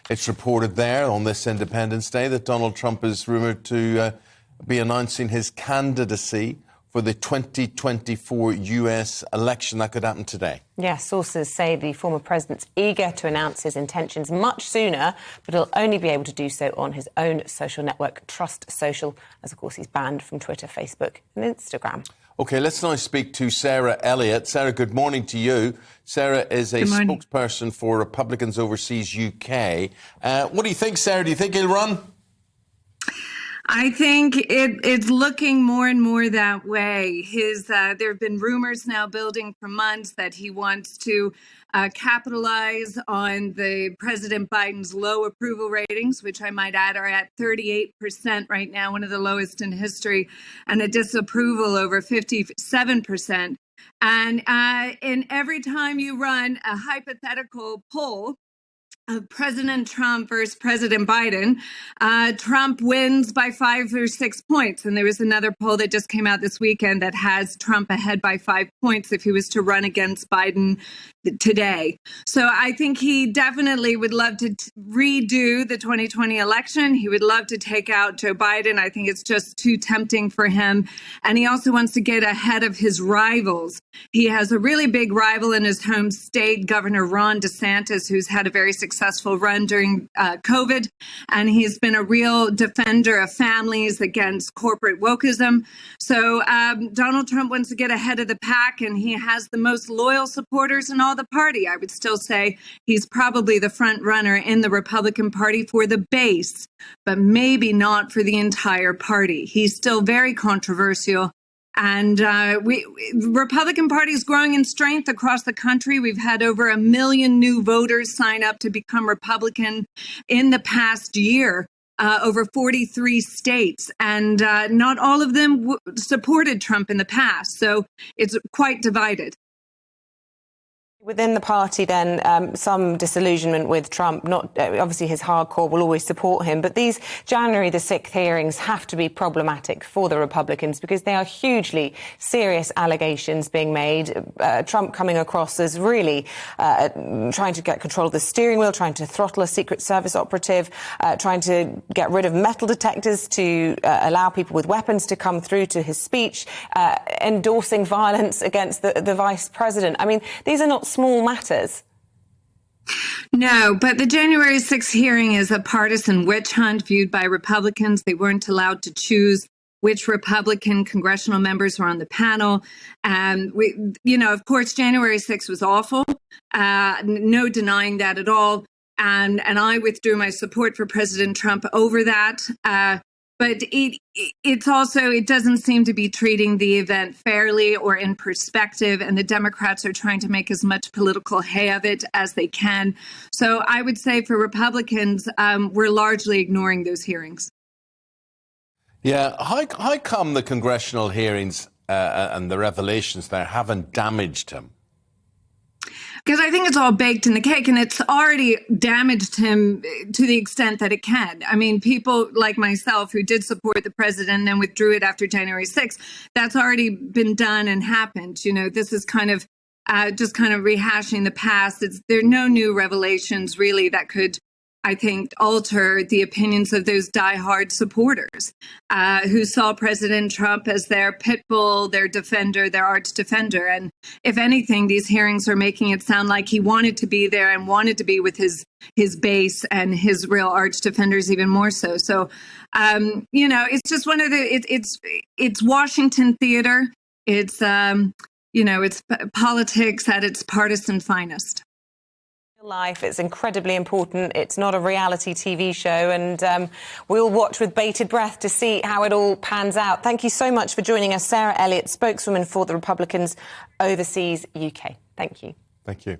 It's reported there on this Independence Day that Donald Trump is rumoured to be announcing his candidacy for the 2024 US election. That could happen today. Yes, sources say the former president's eager to announce his intentions much sooner, but he'll only be able to do so on his own social network, Trust Social, as of course he's banned from Twitter, Facebook and Instagram. OK, let's now speak to Sarah Elliot. Sarah, good morning to you. Sarah is a spokesperson for Republicans Overseas UK. What do you think, Sarah? Do you think he'll run? I think it's looking more and more that way. There have been rumors now building for months that he wants to capitalize on the President Biden's low approval ratings, which I might add are at 38% right now, one of the lowest in history, and a disapproval over 57%. And every time you run a hypothetical poll of President Trump versus President Biden, Trump wins by 5 or 6 points. And there was another poll that just came out this weekend that has Trump ahead by 5 points if he was to run against Biden today. So I think he definitely would love to redo the 2020 election. He would love to take out Joe Biden. I think it's just too tempting for him. And he also wants to get ahead of his rivals. He has a really big rival in his home state, Governor Ron DeSantis, who's had a very successful run during COVID. And he's been a real defender of families against corporate wokeism. So Donald Trump wants to get ahead of the pack, and he has the most loyal supporters in all the party. I would still say he's probably the front runner in the Republican Party for the base, but maybe not for the entire party. He's still very controversial. And Republican Party is growing in strength across the country. We've had over 1 million new voters sign up to become Republican in the past year, over 43 states. And not all of them supported Trump in the past. So it's quite divided. Within the party, then, some disillusionment with Trump. Not obviously his hardcore will always support him, but these January the 6th hearings have to be problematic for the Republicans because they are hugely serious allegations being made. Trump coming across as really trying to get control of the steering wheel, trying to throttle a Secret Service operative, trying to get rid of metal detectors to allow people with weapons to come through to his speech, endorsing violence against the vice president. I mean, these are not small matters. No, but the January 6th hearing is a partisan witch hunt viewed by Republicans. They weren't allowed to choose which Republican congressional members were on the panel. And of course, January 6th was awful. No denying that at all. And I withdrew my support for President Trump over that. But it doesn't seem to be treating the event fairly or in perspective, and the Democrats are trying to make as much political hay of it as they can. So I would say for Republicans, we're largely ignoring those hearings. Yeah, how come the congressional hearings and the revelations there haven't damaged him? Because I think it's all baked in the cake, and it's already damaged him to the extent that it can. I mean, people like myself who did support the president and withdrew it after January 6th, that's already been done and happened. This is kind of just kind of rehashing the past. There are no new revelations really that could, I think, alter the opinions of those diehard supporters who saw President Trump as their pit bull, their defender, their arch defender. And if anything, these hearings are making it sound like he wanted to be there and wanted to be with his base and his real arch defenders even more so. So, it's just one of it's Washington theater. It's, it's politics at its partisan finest. Life, it's incredibly important. It's not a reality TV show, and we'll watch with bated breath to see how it all pans out. Thank you so much for joining us, Sarah Elliot, spokeswoman for the Republicans Overseas UK. Thank you. Thank you.